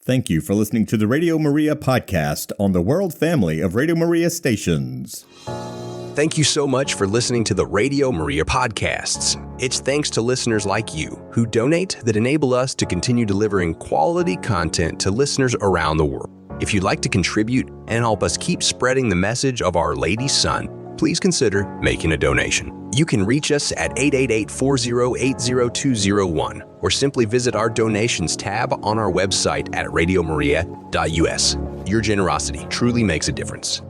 Thank you for listening to the Radio Maria podcast on the world family of Radio Maria stations. Thank you so much for listening to the Radio Maria podcasts. It's thanks to listeners like you who donate that enable us to continue delivering quality content to listeners around the world. If you'd like to contribute and help us keep spreading the message of Our Lady's Son, please consider making a donation. You can reach us at 888-40-80201 or simply visit our donations tab on our website at radiomaria.us. Your generosity truly makes a difference.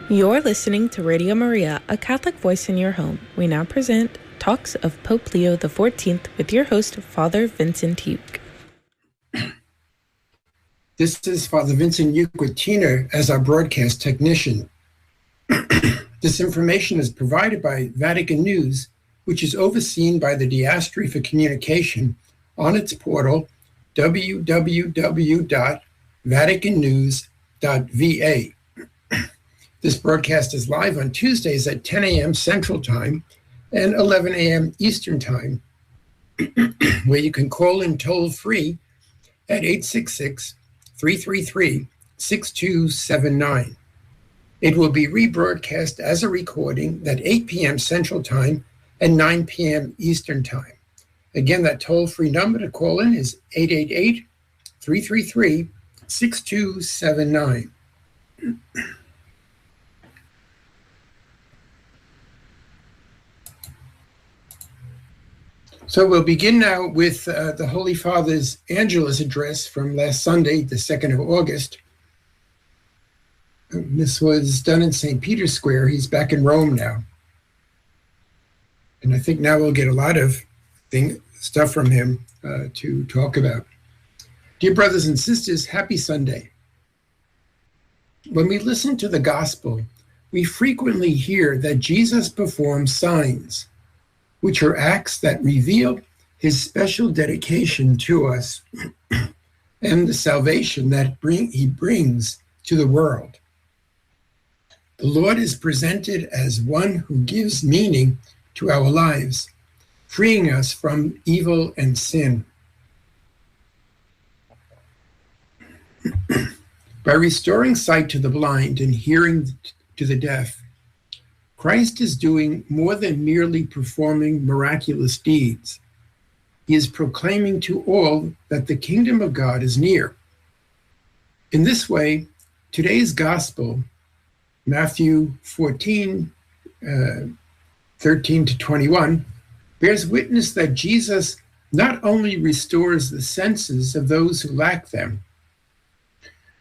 You're listening to Radio Maria, a Catholic voice in your home. We now present Talks of Pope Leo XIV with your host, Father Vincent Uke. This is Father Vincent Uke with Tina as our broadcast technician. This information is provided by Vatican News, which is overseen by the Diastery for Communication on its portal, www.vaticannews.va. This broadcast is live on Tuesdays at 10 a.m. Central Time and 11 a.m. Eastern Time, where you can call in toll-free at 866-333-6279. It will be rebroadcast as a recording at 8 p.m. Central Time and 9 p.m. Eastern Time. Again, that toll-free number to call in is 888-333-6279. So we'll begin now with the Holy Father's Angelus address from last Sunday, the 2nd of August. This was done in St. Peter's Square. He's back in Rome now. And I think now we'll get a lot of stuff from him to talk about. Dear brothers and sisters, happy Sunday. When we listen to the gospel, we frequently hear that Jesus performs signs, which are acts that reveal his special dedication to us and the salvation that he brings to the world. The Lord is presented as one who gives meaning to our lives, freeing us from evil and sin. By restoring sight to the blind and hearing to the deaf, Christ is doing more than merely performing miraculous deeds. He is proclaiming to all that the kingdom of God is near. In this way, today's gospel, Matthew 14, 13 to 21, bears witness that Jesus not only restores the senses of those who lack them,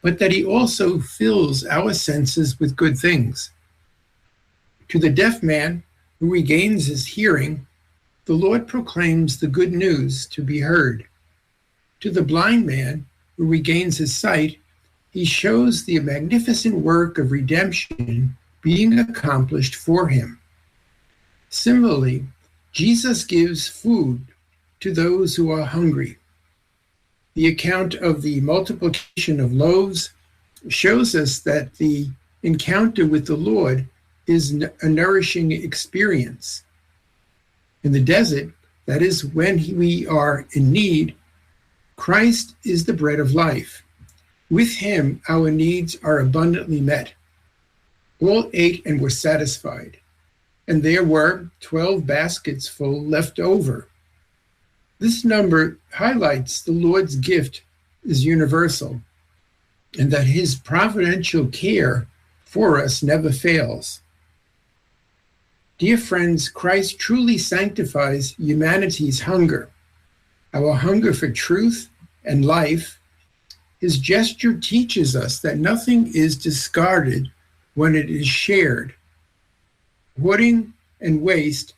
but that he also fills our senses with good things. To the deaf man who regains his hearing, the Lord proclaims the good news to be heard. To the blind man who regains his sight, he shows the magnificent work of redemption being accomplished for him. Similarly, Jesus gives food to those who are hungry. The account of the multiplication of loaves shows us that the encounter with the Lord is a nourishing experience. In the desert, that is when we are in need, Christ is the bread of life. With him, our needs are abundantly met. All ate and were satisfied, and there were 12 baskets full left over. This number highlights the Lord's gift is universal, and that his providential care for us never fails. Dear friends, Christ truly sanctifies humanity's hunger, our hunger for truth and life. His gesture teaches us that nothing is discarded when it is shared. Hoarding and waste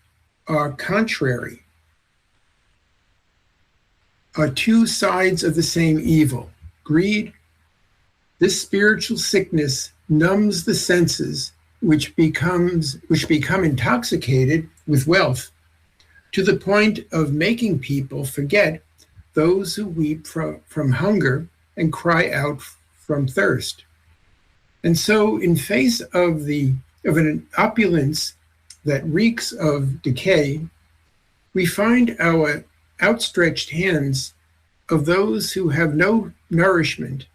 are contrary, are two sides of the same evil. Greed, this spiritual sickness numbs the senses which become intoxicated with wealth to the point of making people forget those who weep from hunger and cry out from thirst. And so in face of an opulence that reeks of decay, we find our outstretched hands of those who have no nourishment,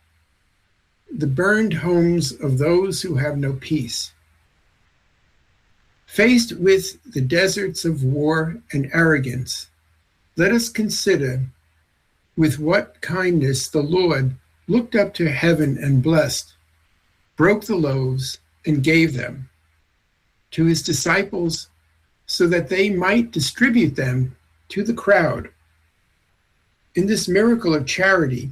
the burned homes of those who have no peace. Faced with the deserts of war and arrogance, let us consider with what kindness the Lord looked up to heaven and blessed, broke the loaves and gave them to his disciples so that they might distribute them to the crowd. In this miracle of charity,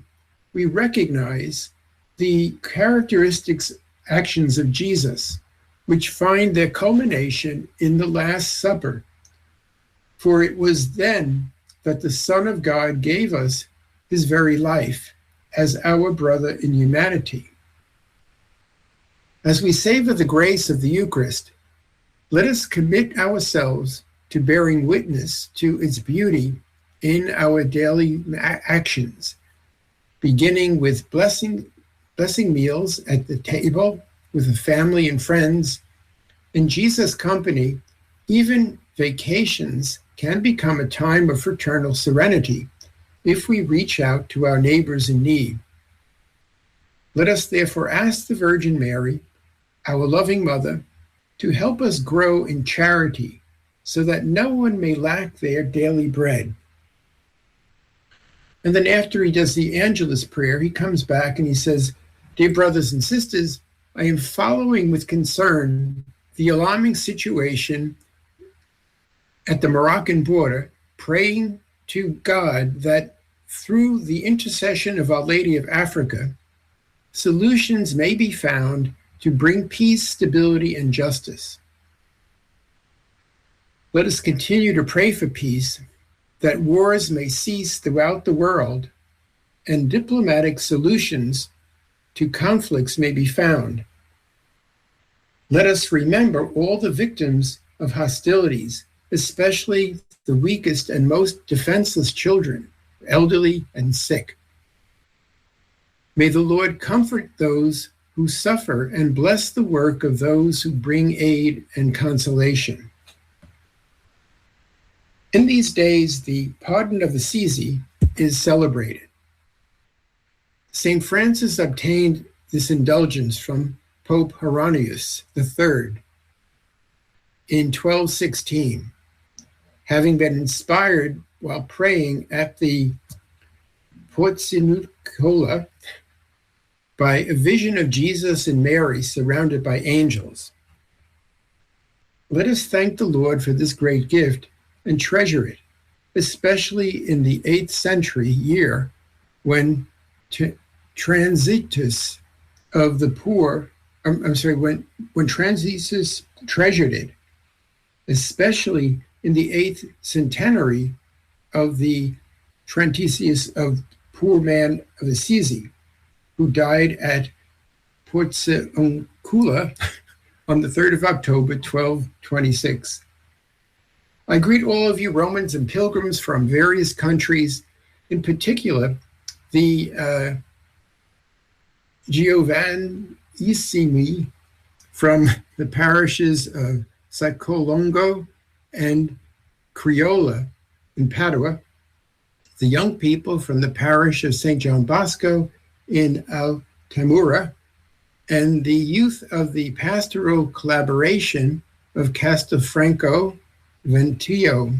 we recognize the characteristics, actions of Jesus, which find their culmination in the Last Supper. For it was then that the Son of God gave us his very life as our brother in humanity. As we savor the grace of the Eucharist, let us commit ourselves to bearing witness to its beauty in our daily actions, beginning with blessing meals at the table with the family and friends. In Jesus' company, even vacations can become a time of fraternal serenity if we reach out to our neighbors in need. Let us therefore ask the Virgin Mary, our loving mother, to help us grow in charity so that no one may lack their daily bread. And then after he does the Angelus prayer, he comes back and he says, "Dear brothers and sisters, I am following with concern the alarming situation at the Moroccan border, praying to God that through the intercession of Our Lady of Africa, solutions may be found to bring peace, stability, and justice. Let us continue to pray for peace, that wars may cease throughout the world, and diplomatic solutions to conflicts may be found. Let us remember all the victims of hostilities, especially the weakest and most defenseless children, elderly and sick. May the Lord comfort those who suffer and bless the work of those who bring aid and consolation." In these days, the pardon of Assisi is celebrated. St. Francis obtained this indulgence from Pope Honorius III in 1216, having been inspired while praying at the Porciuncula by a vision of Jesus and Mary surrounded by angels. Let us thank the Lord for this great gift and treasure it, especially in the 8th century year when Transitus of the poor, when Transitus treasured it, especially in the 8th centenary of the Transitus of poor man of Assisi, who died at Porciuncula on the 3rd of October, 1226. I greet all of you Romans and pilgrims from various countries, in particular the Giovanissimi from the parishes of Saccolongo and Criolla in Padua, the young people from the parish of St. John Bosco in Altamura, and the youth of the pastoral collaboration of Castelfranco Ventillo,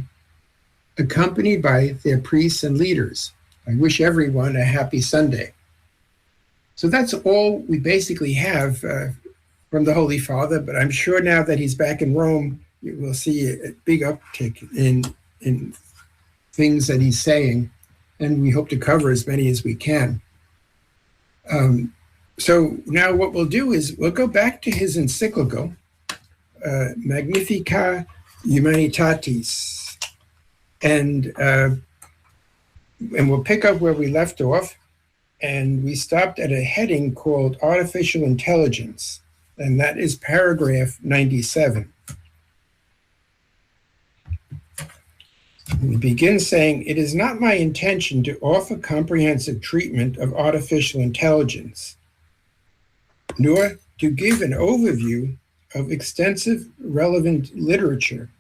accompanied by their priests and leaders. I wish everyone a happy Sunday. So that's all we basically have from the Holy Father, but I'm sure now that he's back in Rome, you will see a big uptick in things that he's saying, and we hope to cover as many as we can. So now what we'll do is we'll go back to his encyclical, Magnificat Humanitatis, and we'll pick up where we left off, and we stopped at a heading called Artificial Intelligence, and that is paragraph 97. We begin saying, "It is not my intention to offer comprehensive treatment of artificial intelligence, nor to give an overview of extensive relevant literature,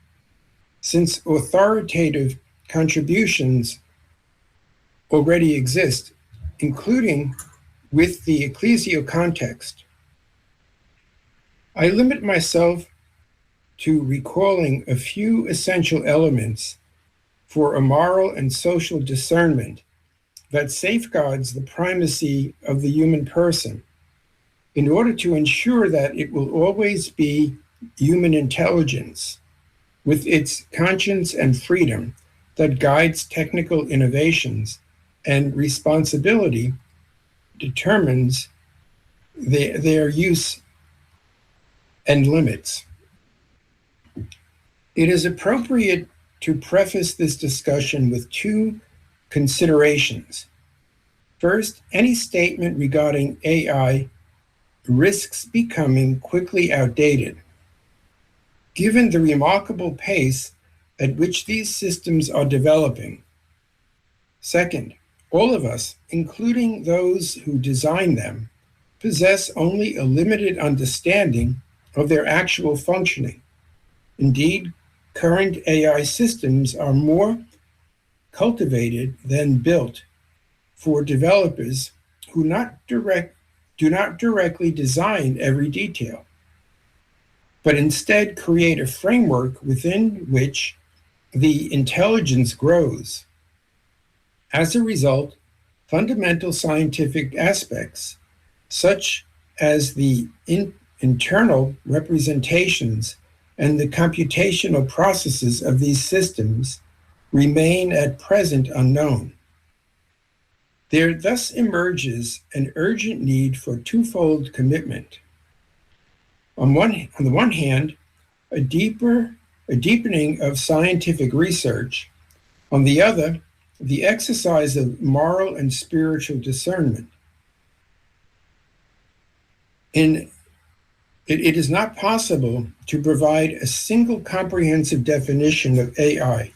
since authoritative contributions already exist, including with the ecclesial context. I limit myself to recalling a few essential elements for a moral and social discernment that safeguards the primacy of the human person, in order to ensure that it will always be human intelligence, with its conscience and freedom, that guides technical innovations, and responsibility determines their use and limits." It is appropriate to preface this discussion with two considerations. First, any statement regarding AI risks becoming quickly outdated, given the remarkable pace at which these systems are developing. Second, all of us, including those who design them, possess only a limited understanding of their actual functioning. Indeed, current AI systems are more cultivated than built for developers who do not directly design every detail, but instead create a framework within which the intelligence grows. As a result, fundamental scientific aspects, such as the internal representations and the computational processes of these systems, remain at present unknown. There thus emerges an urgent need for twofold commitment. On the one hand, a deepening of scientific research. On the other, the exercise of moral and spiritual discernment. It is not possible to provide a single comprehensive definition of AI.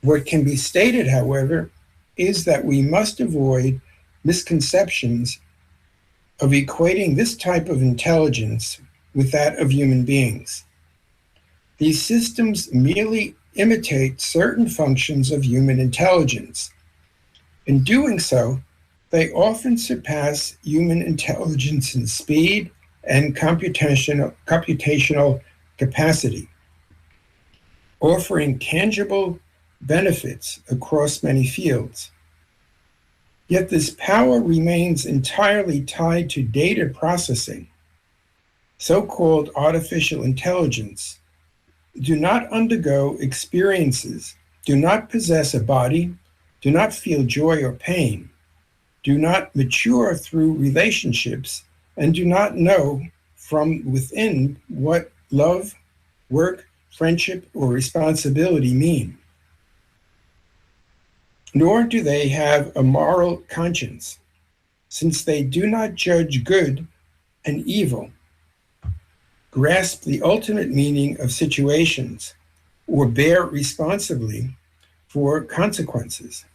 What can be stated, however, is that we must avoid misconceptions of equating this type of intelligence with that of human beings. These systems merely imitate certain functions of human intelligence. In doing so, they often surpass human intelligence in speed and computational capacity, offering tangible benefits across many fields. Yet this power remains entirely tied to data processing. So-called artificial intelligence do not undergo experiences, do not possess a body, do not feel joy or pain, do not mature through relationships, and do not know from within what love, work, friendship, or responsibility mean. Nor do they have a moral conscience, since they do not judge good and evil, grasp the ultimate meaning of situations, or bear responsibly for consequences.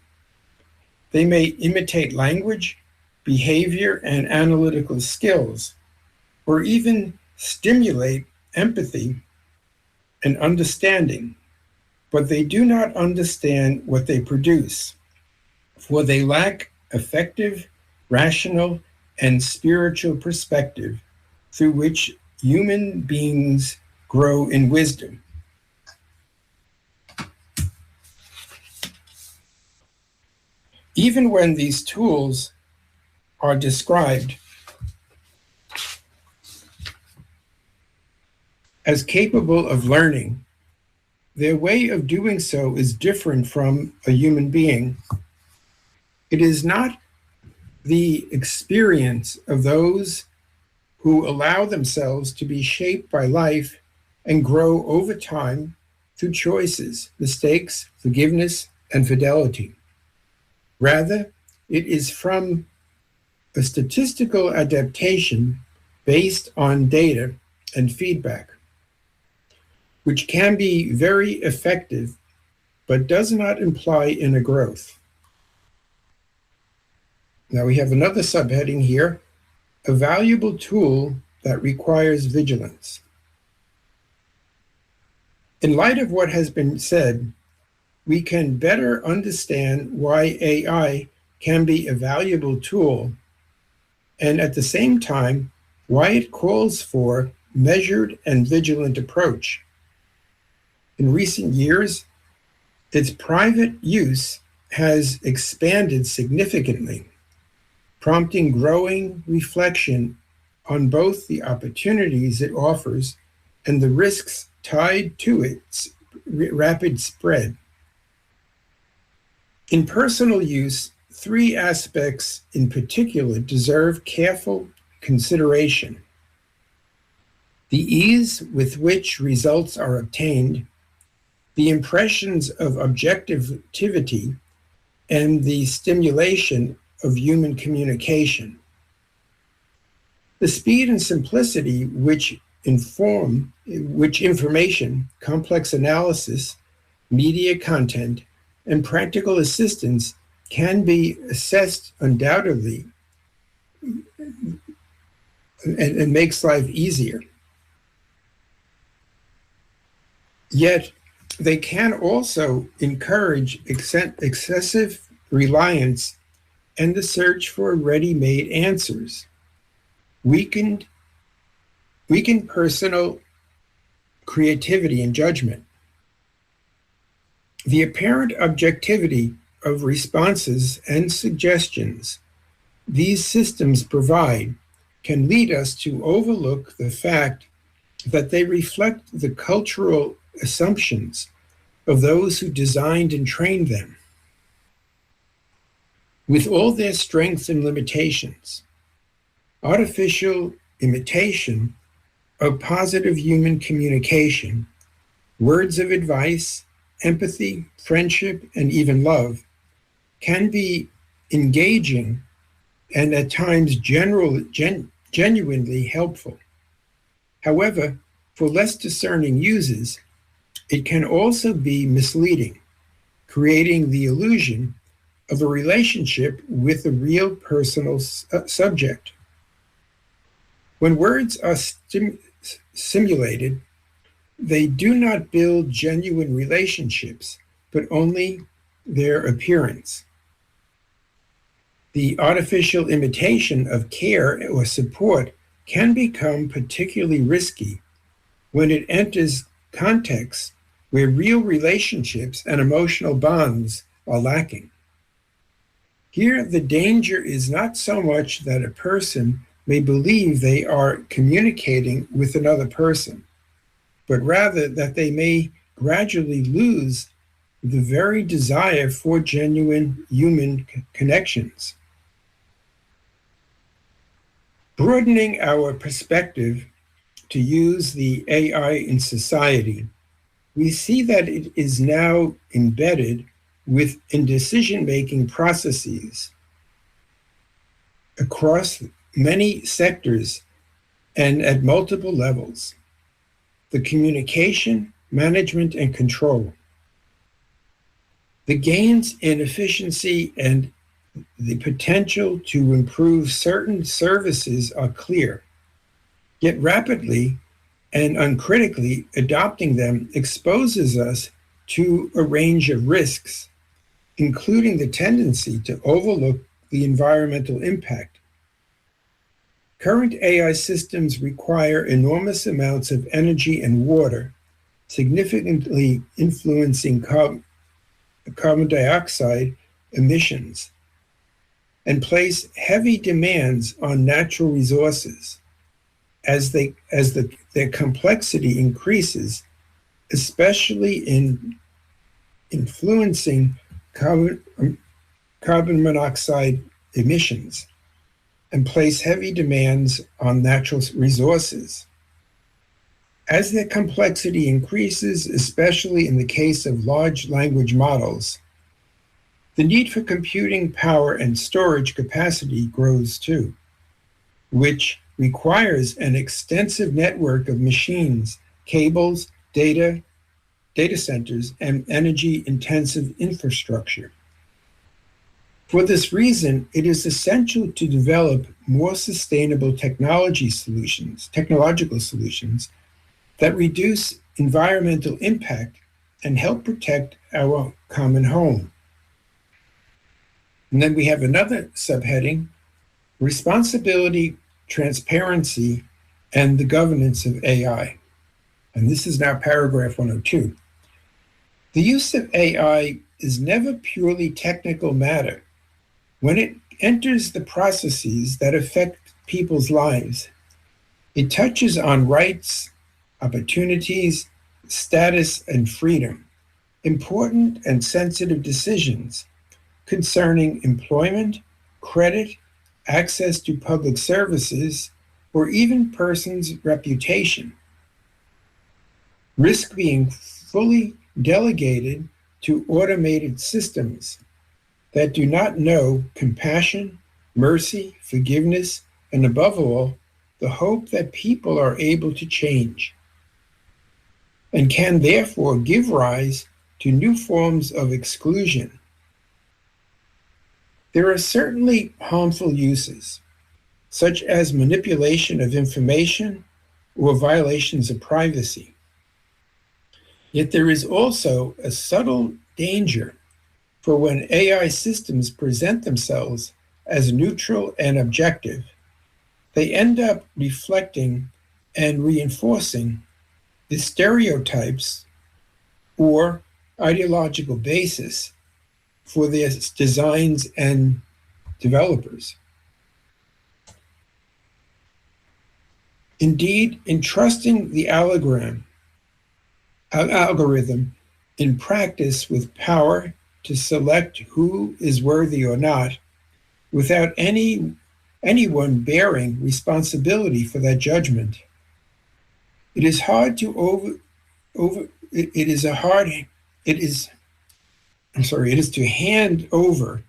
They may imitate language, behavior, and analytical skills, or even stimulate empathy and understanding, but they do not understand what they produce, for they lack effective, rational, and spiritual perspective through which human beings grow in wisdom. Even when these tools are described as capable of learning, their way of doing so is different from a human being. It is not the experience of those who allow themselves to be shaped by life and grow over time through choices, mistakes, forgiveness, and fidelity. Rather, it is from a statistical adaptation based on data and feedback, which can be very effective, but does not imply inner growth. Now we have another subheading here, a valuable tool that requires vigilance. In light of what has been said, we can better understand why AI can be a valuable tool, and at the same time, why it calls for measured and vigilant approach. In recent years, its private use has expanded significantly, prompting growing reflection on both the opportunities it offers and the risks tied to its rapid spread. In personal use, three aspects in particular deserve careful consideration: the ease with which results are obtained, the impressions of objectivity, and the stimulation of human communication. The speed and simplicity which information, complex analysis, media content, and practical assistance can be assessed undoubtedly and makes life easier. Yet, they can also encourage excessive reliance and the search for ready-made answers, weaken personal creativity and judgment. The apparent objectivity of responses and suggestions these systems provide can lead us to overlook the fact that they reflect the cultural assumptions of those who designed and trained them. With all their strengths and limitations, artificial imitation of positive human communication, words of advice, empathy, friendship, and even love can be engaging and at times genuinely helpful. However, for less discerning users, it can also be misleading, creating the illusion of a relationship with a real personal subject. When words are simulated, they do not build genuine relationships, but only their appearance. The artificial imitation of care or support can become particularly risky when it enters contexts where real relationships and emotional bonds are lacking. Here, the danger is not so much that a person may believe they are communicating with another person, but rather that they may gradually lose the very desire for genuine human connections. Broadening our perspective to use the AI in society, we see that it is now embedded in decision-making processes across many sectors and at multiple levels: the communication, management, and control. The gains in efficiency and the potential to improve certain services are clear, yet rapidly and uncritically adopting them exposes us to a range of risks, including the tendency to overlook the environmental impact. Current AI systems require enormous amounts of energy and water, significantly influencing carbon dioxide emissions, and place heavy demands on natural resources. As their complexity increases, especially in influencing carbon monoxide emissions, and place heavy demands on natural resources. As their complexity increases, especially in the case of large language models, the need for computing power and storage capacity grows too, which requires an extensive network of machines, cables, data centers, and energy-intensive infrastructure. For this reason, it is essential to develop more sustainable technological solutions that reduce environmental impact and help protect our common home. And then we have another subheading, responsibility, transparency, and the governance of AI. And this is now paragraph 102. The use of AI is never purely technical matter. When it enters the processes that affect people's lives, it touches on rights, opportunities, status, and freedom, important and sensitive decisions concerning employment, credit, access to public services, or even person's reputation, risk being fully delegated to automated systems that do not know compassion, mercy, forgiveness, and above all, the hope that people are able to change, and can therefore give rise to new forms of exclusion. There are certainly harmful uses, such as manipulation of information or violations of privacy. Yet there is also a subtle danger for when AI systems present themselves as neutral and objective. They end up reflecting and reinforcing the stereotypes or ideological basis for their designs and developers. Indeed, entrusting the algorithm in practice with power to select who is worthy or not, without anyone bearing responsibility for that judgment, it is hard to to hand over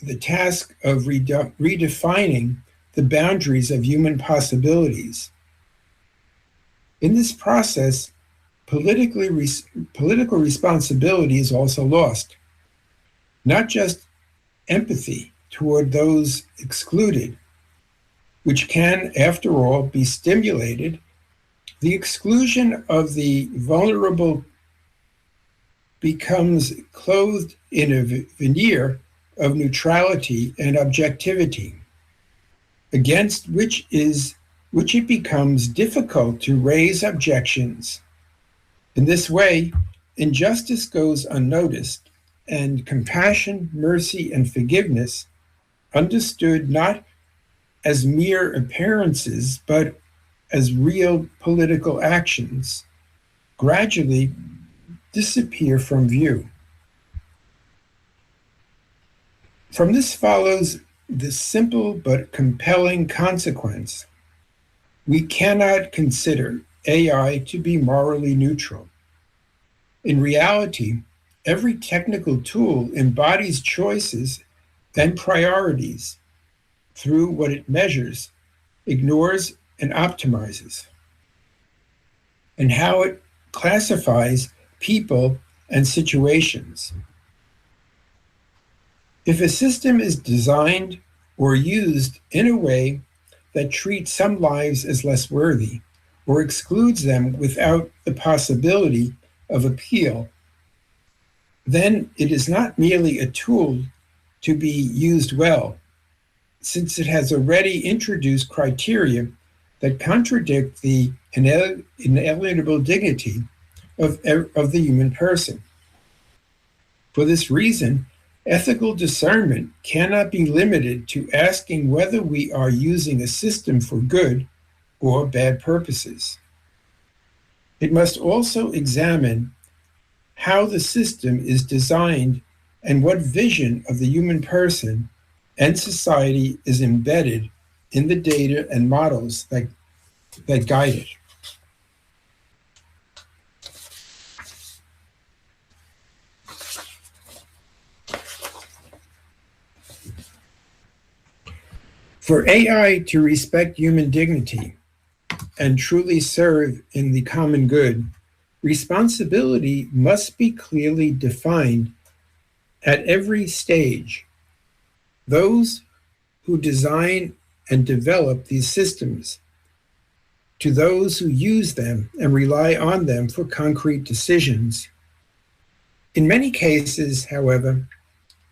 the task of redefining the boundaries of human possibilities. In this process, political responsibility is also lost, not just empathy toward those excluded, which can, after all, be stimulated. The exclusion of the vulnerable becomes clothed in a veneer of neutrality and objectivity, against which it becomes difficult to raise objections. In this way, injustice goes unnoticed, and compassion, mercy, and forgiveness, understood not as mere appearances, but as real political actions, gradually disappear from view. From this follows the simple but compelling consequence. We cannot consider AI to be morally neutral. In reality, every technical tool embodies choices and priorities through what it measures, ignores, and optimizes, and how it classifies people and situations. If a system is designed or used in a way that treats some lives as less worthy or excludes them without the possibility of appeal, then it is not merely a tool to be used well, since it has already introduced criteria that contradict the inalienable dignity of the human person. For this reason, ethical discernment cannot be limited to asking whether we are using a system for good or bad purposes. It must also examine how the system is designed and what vision of the human person and society is embedded in the data and models that guide it. For AI to respect human dignity and truly serve in the common good, responsibility must be clearly defined at every stage. Those who design and develop these systems, to those who use them and rely on them for concrete decisions. In many cases, however,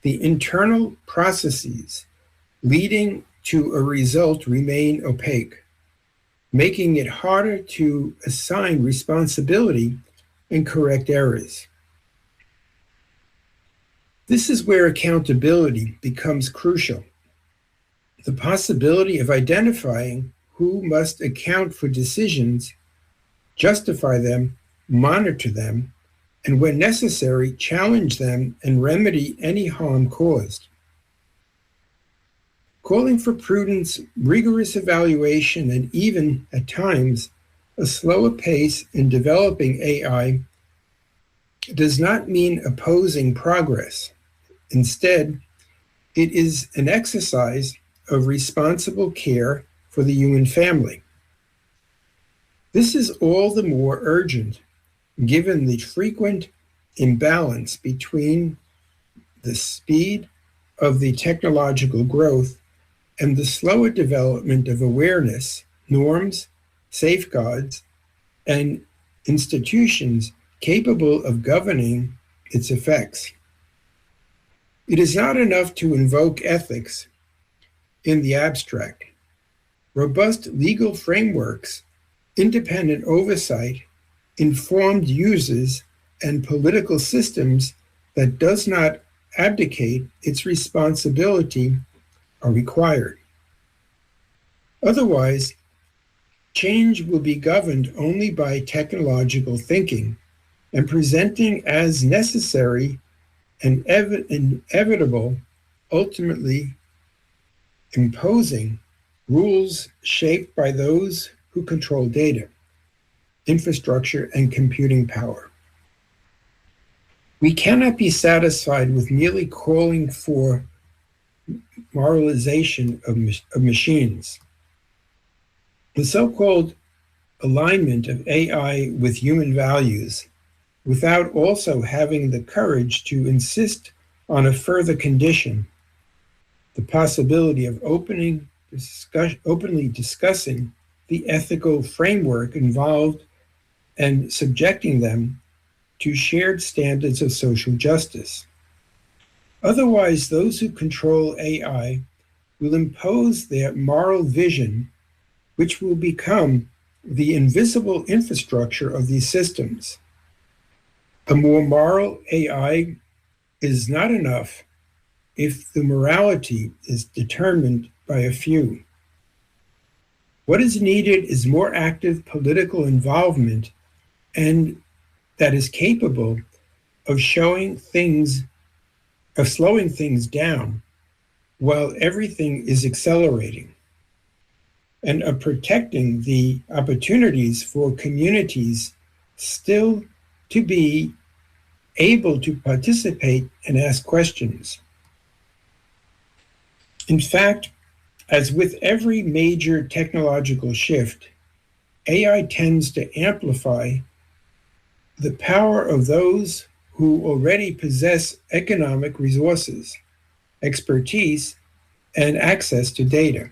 the internal processes leading to a result remain opaque, making it harder to assign responsibility and correct errors. This is where accountability becomes crucial. The possibility of identifying who must account for decisions, justify them, monitor them, and when necessary, challenge them and remedy any harm caused. Calling for prudence, rigorous evaluation, and even, at times, a slower pace in developing AI does not mean opposing progress. Instead, it is an exercise of responsible care for the human family. This is all the more urgent given the frequent imbalance between the speed of the technological growth and the slower development of awareness, norms, safeguards, and institutions capable of governing its effects. It is not enough to invoke ethics in the abstract. Robust legal frameworks, independent oversight, informed users, and political systems that does not abdicate its responsibility are required. Otherwise, change will be governed only by technological thinking and presenting as necessary and inevitable, ultimately imposing rules shaped by those who control data, infrastructure, and computing power. We cannot be satisfied with merely calling for moralization of machines. The so-called alignment of AI with human values, without also having the courage to insist on a further condition, the possibility of openly discussing the ethical framework involved and subjecting them to shared standards of social justice. Otherwise, those who control AI will impose their moral vision, which will become the invisible infrastructure of these systems. A more moral AI is not enough if the morality is determined by a few. What is needed is more active political involvement and that is capable of slowing things down while everything is accelerating, and of protecting the opportunities for communities still to be able to participate and ask questions. In fact, as with every major technological shift, AI tends to amplify the power of those who already possess economic resources, expertise, and access to data.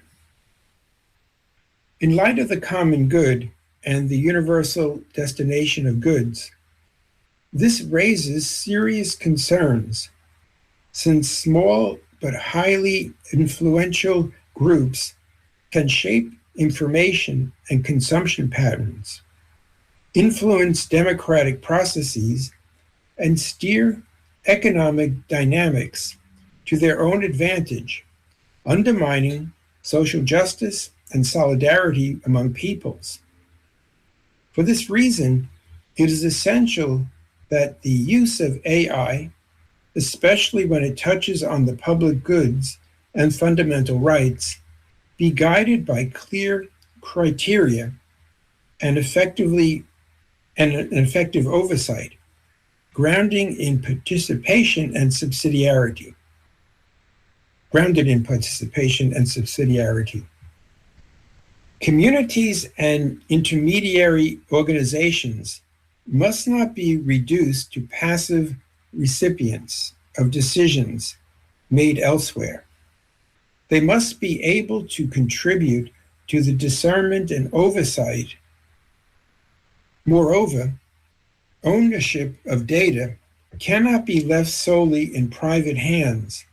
In light of the common good and the universal destination of goods, this raises serious concerns, since small but highly influential groups can shape information and consumption patterns, influence democratic processes, and steer economic dynamics to their own advantage, undermining social justice and solidarity among peoples. For this reason, it is essential that the use of AI, especially when it touches on the public goods and fundamental rights, be guided by clear criteria and effective oversight, grounding in participation and subsidiarity. grounded in participation and subsidiarity. Communities and intermediary organizations must not be reduced to passive recipients of decisions made elsewhere. They must be able to contribute to the discernment and oversight. Moreover, ownership of data cannot be left solely in private hands,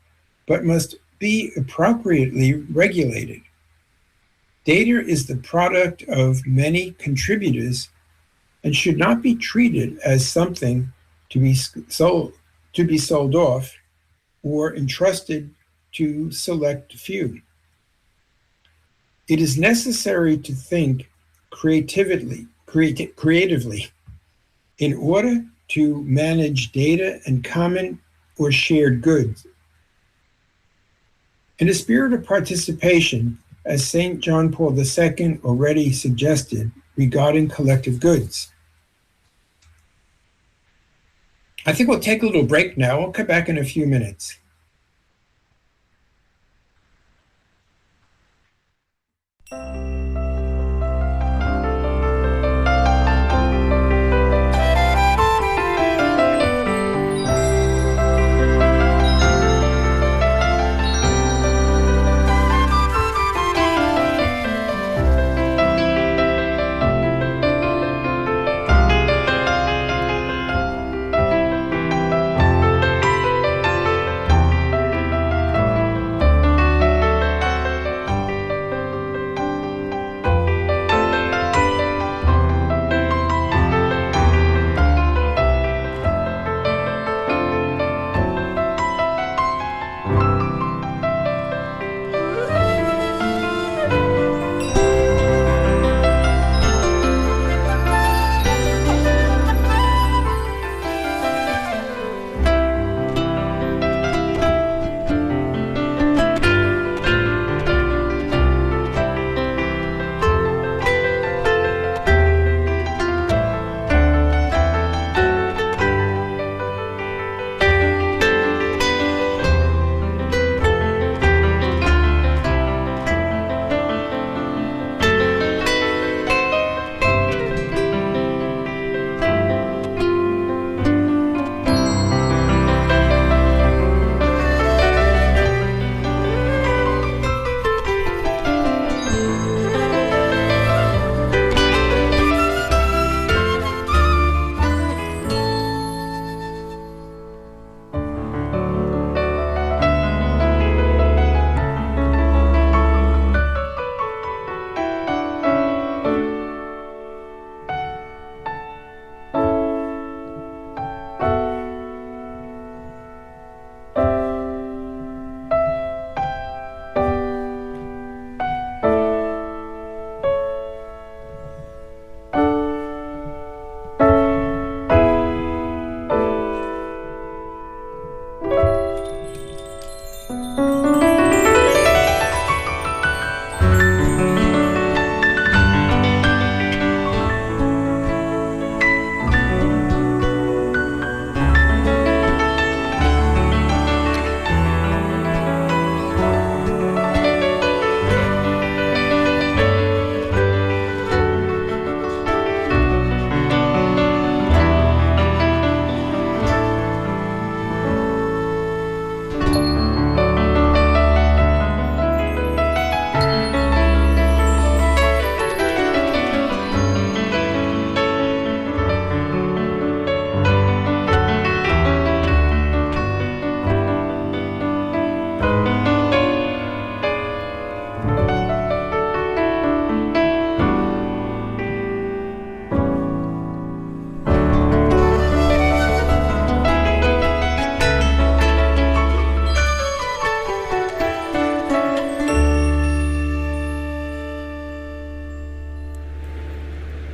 but must be appropriately regulated. Data is the product of many contributors and should not be treated as something to be sold off or entrusted to select few. It is necessary to think creatively in order to manage data and common or shared goods. In a spirit of participation, as St. John Paul II already suggested regarding collective goods. I think we'll take a little break now. I'll come back in a few minutes.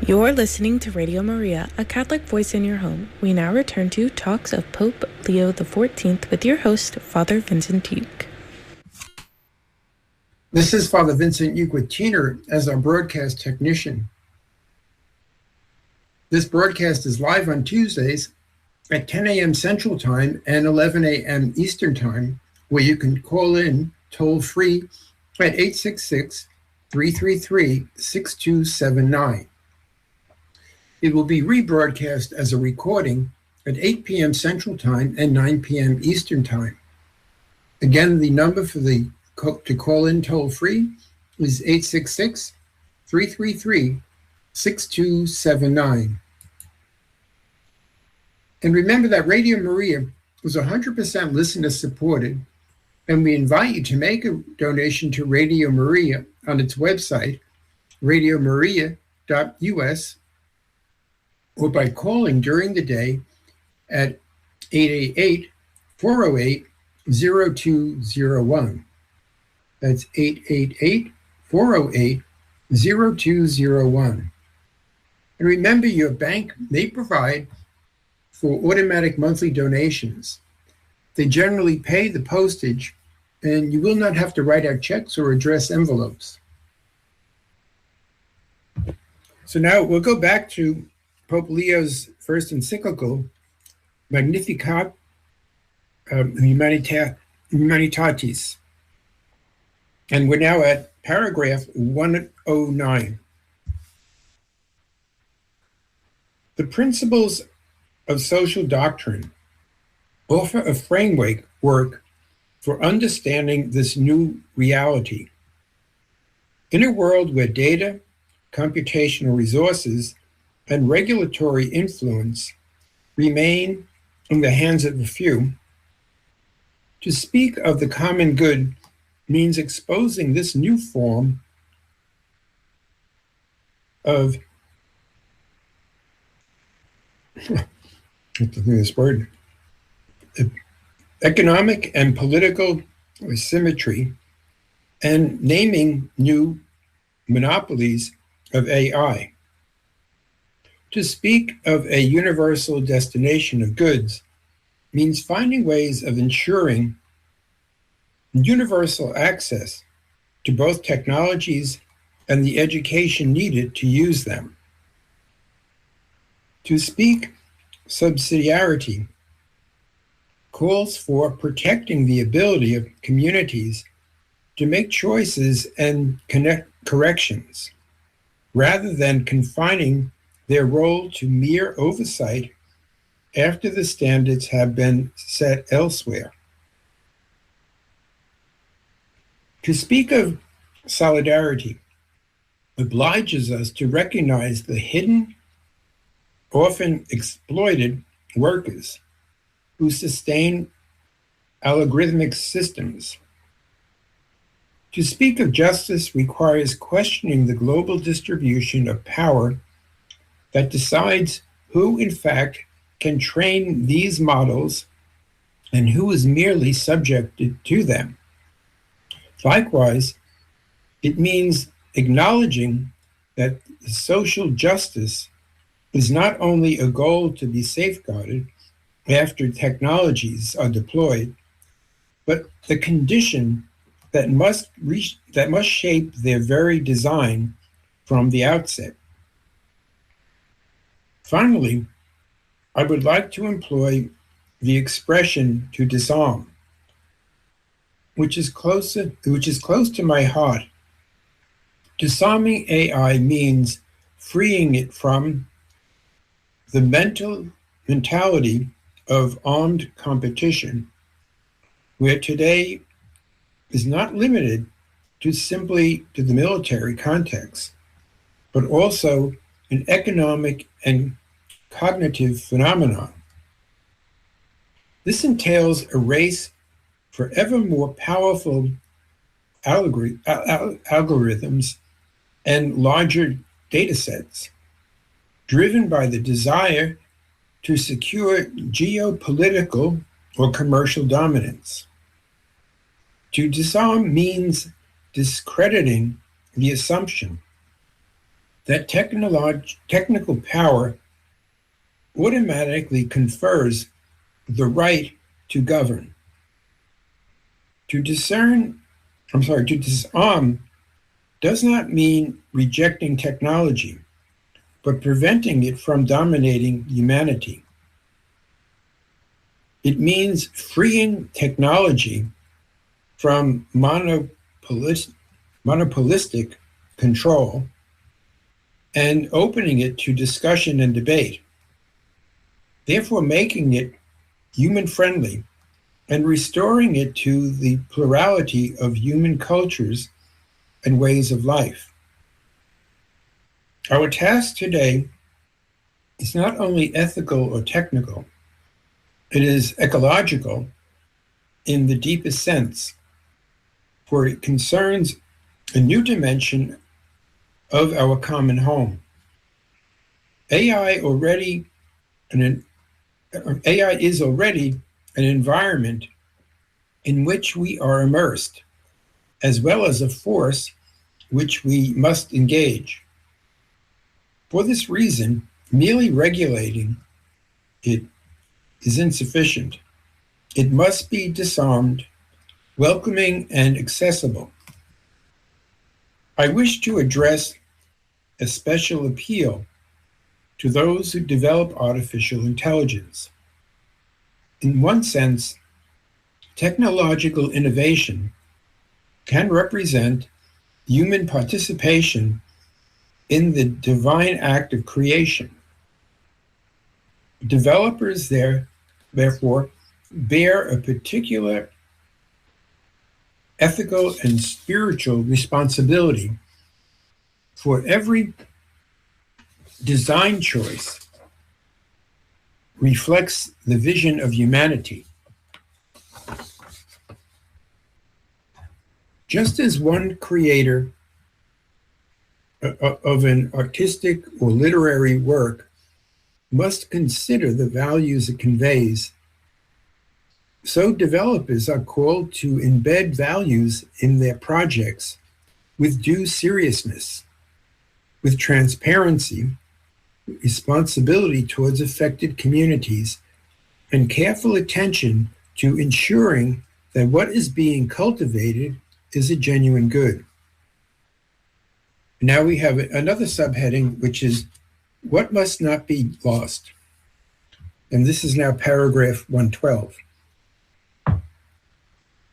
You're listening to Radio Maria, a Catholic voice in your home. We now return to Talks of Pope Leo XIV with your host, Father Vincent Tuke. This is Father Vincent Tuke with Teener as our broadcast technician. This broadcast is live on Tuesdays at 10 a.m. Central Time and 11 a.m. Eastern Time, where you can call in toll-free at 866-333-6279. It will be rebroadcast as a recording at 8 p.m. Central Time and 9 p.m. Eastern Time. Again, the number to call in toll-free is 866-333-6279. And remember that Radio Maria is 100% listener-supported, and we invite you to make a donation to Radio Maria on its website, radiomaria.us, or by calling during the day at 888-408-0201. That's 888-408-0201. And remember, your bank may provide for automatic monthly donations. They generally pay the postage, and you will not have to write out checks or address envelopes. So now we'll go back to Pope Leo's first encyclical, Magnificat Humanitatis. And we're now at paragraph 109. The principles of social doctrine offer a framework for understanding this new reality. In a world where data, computational resources, and regulatory influence remain in the hands of a few, to speak of the common good means exposing this new form of economic and political symmetry, and naming new monopolies of AI. To speak of a universal destination of goods means finding ways of ensuring universal access to both technologies and the education needed to use them. To speak subsidiarity calls for protecting the ability of communities to make choices and corrections, rather than confining their role to mere oversight after the standards have been set elsewhere. To speak of solidarity obliges us to recognize the hidden, often exploited workers who sustain algorithmic systems. To speak of justice requires questioning the global distribution of power that decides who, in fact, can train these models and who is merely subjected to them. Likewise, it means acknowledging that social justice is not only a goal to be safeguarded after technologies are deployed, but the condition that must shape their very design from the outset. Finally, I would like to employ the expression to disarm, which is close to my heart. Disarming AI means freeing it from the mentality of armed competition, where today is not limited to simply to the military context, but also an economic and cognitive phenomenon. This entails a race for ever more powerful algorithms and larger data sets, driven by the desire to secure geopolitical or commercial dominance. To disarm means discrediting the assumption that technical power automatically confers the right to govern. To disarm does not mean rejecting technology, but preventing it from dominating humanity. It means freeing technology from monopolistic control and opening it to discussion and debate, therefore making it human-friendly and restoring it to the plurality of human cultures and ways of life. Our task today is not only ethical or technical, it is ecological in the deepest sense, for it concerns a new dimension of our common home. AI is already an environment in which we are immersed, as well as a force which we must engage. For this reason, merely regulating it is insufficient. It must be disarmed, welcoming, and accessible. I wish to address a special appeal to those who develop artificial intelligence. In one sense, technological innovation can represent human participation in the divine act of creation. Developers therefore bear a particular ethical and spiritual responsibility for every design choice reflects the vision of humanity. Just as one creator of an artistic or literary work must consider the values it conveys, so developers are called to embed values in their projects with due seriousness, with transparency, responsibility towards affected communities, and careful attention to ensuring that what is being cultivated is a genuine good. Now we have another subheading, which is what must not be lost. And this is now paragraph 112.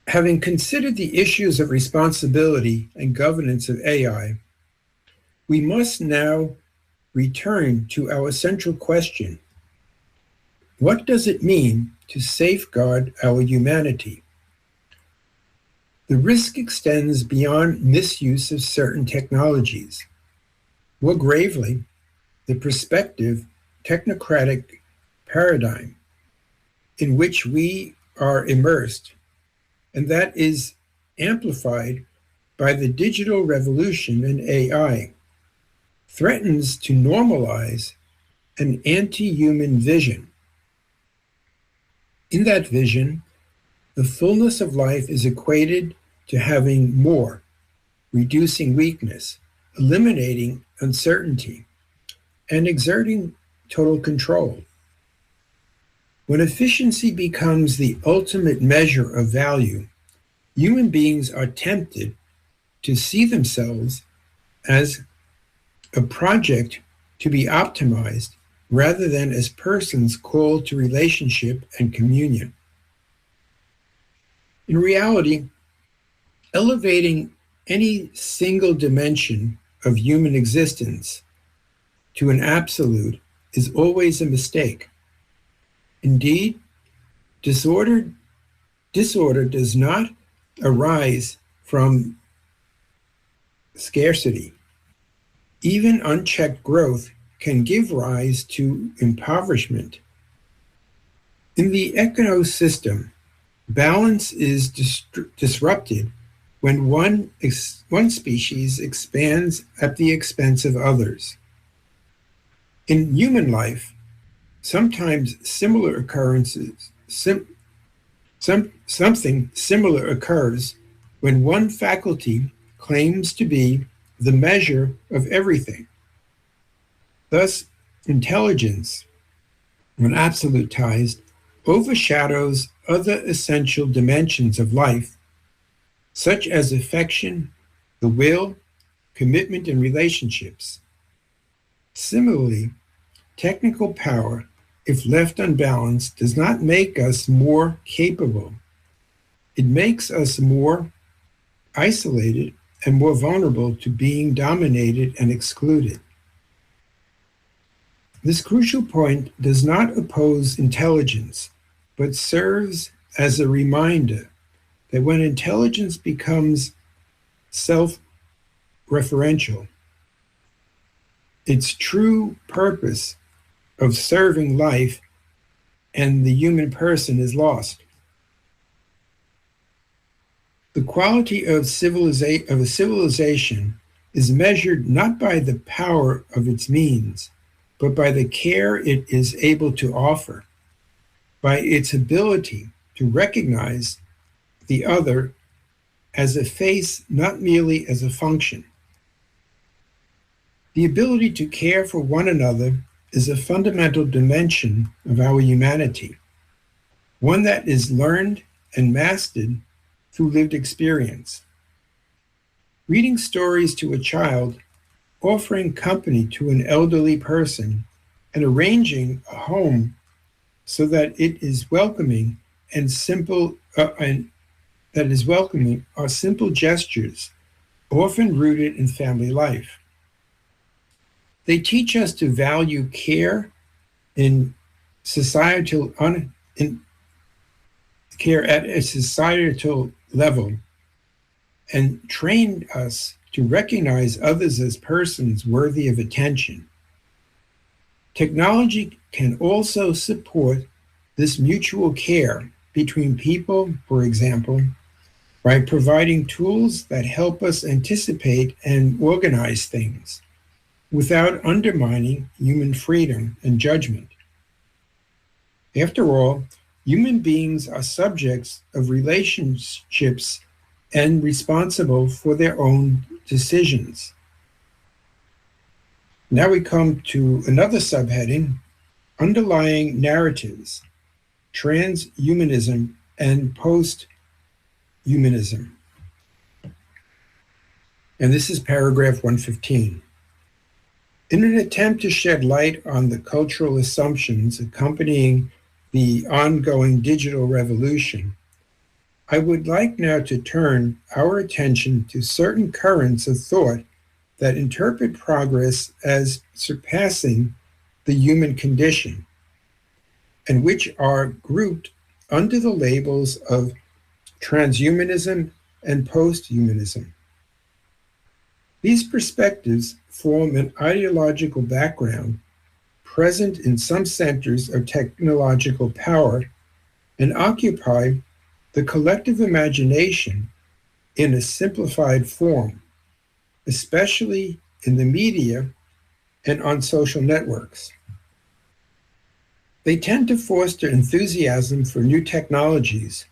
Having considered the issues of responsibility and governance of AI, we must now return to our central question. What does it mean to safeguard our humanity? The risk extends beyond misuse of certain technologies. More gravely, the prospective technocratic paradigm in which we are immersed, and that is amplified by the digital revolution and AI, threatens to normalize an anti-human vision. In that vision, the fullness of life is equated to having more, reducing weakness, eliminating uncertainty, and exerting total control. When efficiency becomes the ultimate measure of value, human beings are tempted to see themselves as a project to be optimized rather than as persons called to relationship and communion. In reality, elevating any single dimension of human existence to an absolute is always a mistake. Indeed, disorder does not arise from scarcity. Even unchecked growth can give rise to impoverishment. In the ecosystem, balance is disrupted when one species expands at the expense of others. In human life, sometimes similar occurrences, something similar occurs when one faculty claims to be the measure of everything. Thus, intelligence, when absolutized, overshadows other essential dimensions of life, such as affection, the will, commitment, and relationships. Similarly, technical power, if left unbalanced, does not make us more capable, It makes us more isolated and more vulnerable to being dominated and excluded. This crucial point does not oppose intelligence, but serves as a reminder that when intelligence becomes self-referential, its true purpose of serving life and the human person is lost. The quality of a civilization is measured not by the power of its means, but by the care it is able to offer, by its ability to recognize the other as a face, not merely as a function. The ability to care for one another is a fundamental dimension of our humanity, one that is learned and mastered through lived experience. Reading stories to a child, offering company to an elderly person, and arranging a home so that it is welcoming and simple, are simple gestures, often rooted in family life. They teach us to value care care at a societal level, and train us to recognize others as persons worthy of attention. Technology can also support this mutual care between people, for example, by providing tools that help us anticipate and organize things without undermining human freedom and judgment. After all, human beings are subjects of relationships and responsible for their own decisions. Now we come to another subheading, underlying narratives, transhumanism and post-humanism. And this is paragraph 115. In an attempt to shed light on the cultural assumptions accompanying the ongoing digital revolution, I would like now to turn our attention to certain currents of thought that interpret progress as surpassing the human condition, and which are grouped under the labels of transhumanism and posthumanism. These perspectives form an ideological background present in some centers of technological power and occupy the collective imagination in a simplified form, especially in the media and on social networks. They tend to foster enthusiasm for new technologies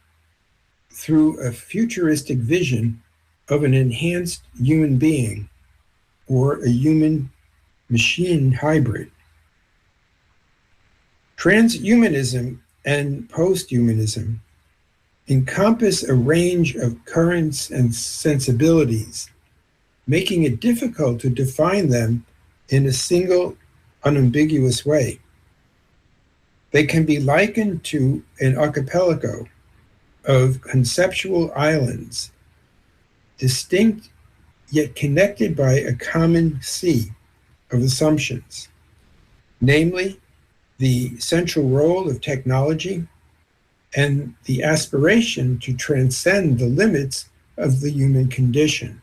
through a futuristic vision of an enhanced human being or a human-machine hybrid. Transhumanism and posthumanism encompass a range of currents and sensibilities, making it difficult to define them in a single, unambiguous way. They can be likened to an archipelago of conceptual islands, distinct yet connected by a common sea of assumptions, namely the central role of technology and the aspiration to transcend the limits of the human condition.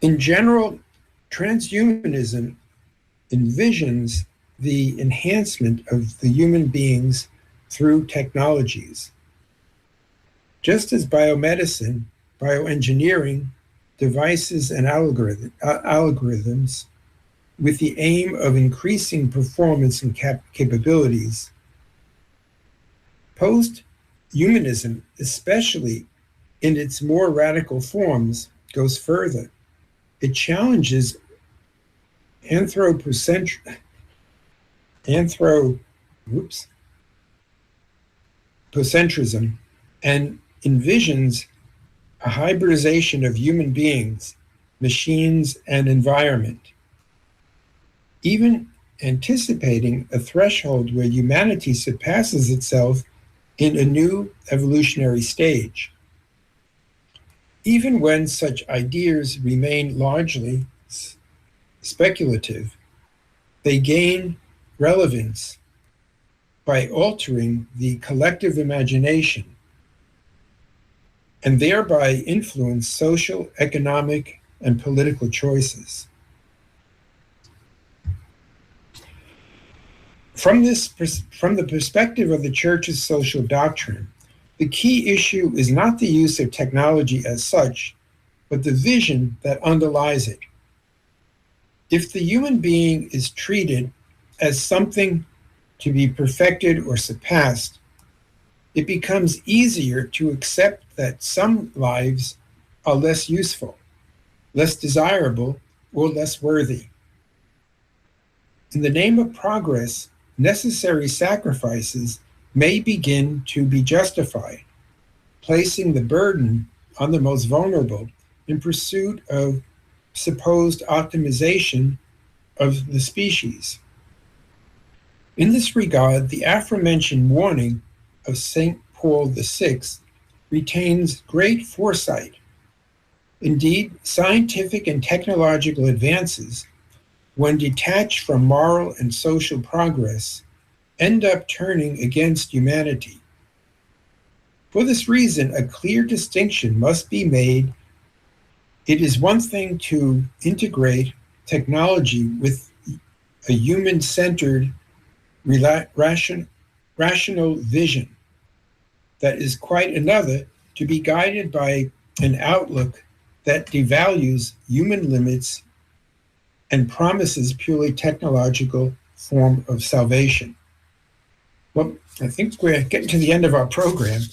In general, transhumanism envisions the enhancement of the human beings through technologies, just as biomedicine, bioengineering, devices, and algorithms with the aim of increasing performance and capabilities. Post-humanism, especially in its more radical forms, goes further. It challenges anthropocentrism and envisions a hybridization of human beings, machines, and environment, even anticipating a threshold where humanity surpasses itself in a new evolutionary stage. Even when such ideas remain largely speculative, they gain relevance by altering the collective imagination and thereby influence social, economic, and political choices. From the perspective of the Church's social doctrine, the key issue is not the use of technology as such, but the vision that underlies it. If the human being is treated as something to be perfected or surpassed, it becomes easier to accept that some lives are less useful, less desirable, or less worthy. In the name of progress, necessary sacrifices may begin to be justified, placing the burden on the most vulnerable in pursuit of supposed optimization of the species. In this regard, the aforementioned warning of St. Paul VI retains great foresight. Indeed, scientific and technological advances, when detached from moral and social progress, end up turning against humanity. For this reason, a clear distinction must be made. It is one thing to integrate technology with a human-centered, rational vision. That is quite another to be guided by an outlook that devalues human limits and promises purely technological form of salvation. Well, I think we're getting to the end of our program.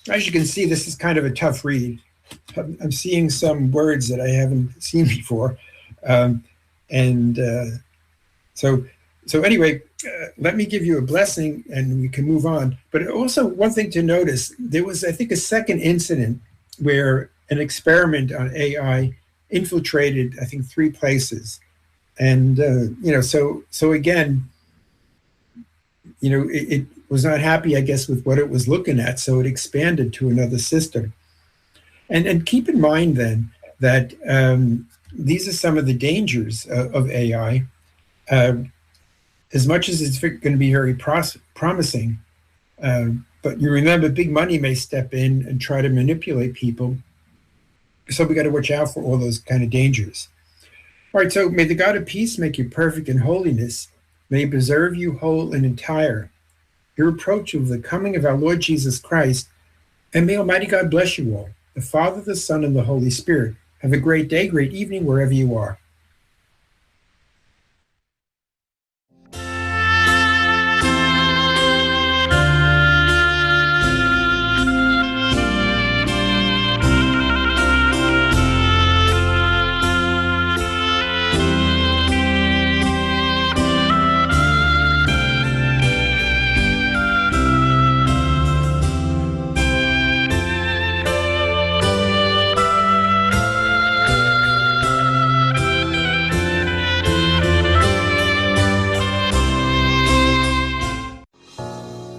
As you can see, this is kind of a tough read. I'm seeing some words that I haven't seen before. So anyway, let me give you a blessing and we can move on. But also one thing to notice, there was, I think, a second incident where an experiment on AI infiltrated, I think, 3 places. And, so again, it was not happy, I guess, with what it was looking at. So it expanded to another system. And keep in mind then that these are some of the dangers of AI. As much as it's going to be very promising, but you remember big money may step in and try to manipulate people. So we got to watch out for all those kind of dangers. All right, so may the God of peace make you perfect in holiness, may he preserve you whole and entire, irreproachable of the coming of our Lord Jesus Christ, and may Almighty God bless you all, the Father, the Son, and the Holy Spirit. Have a great day, great evening, wherever you are.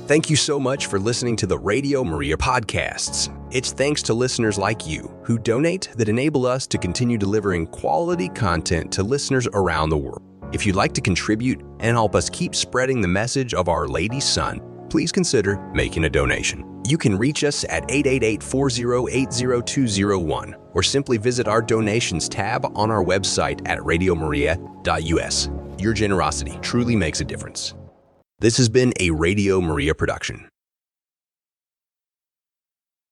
Thank you so much for listening to the Radio Maria podcasts. It's thanks to listeners like you who donate that enable us to continue delivering quality content to listeners around the world. If you'd like to contribute and help us keep spreading the message of Our Lady's Son, please consider making a donation. You can reach us at 888-4080-201 or simply visit our donations tab on our website at radiomaria.us. Your generosity truly makes a difference. This has been a Radio Maria production.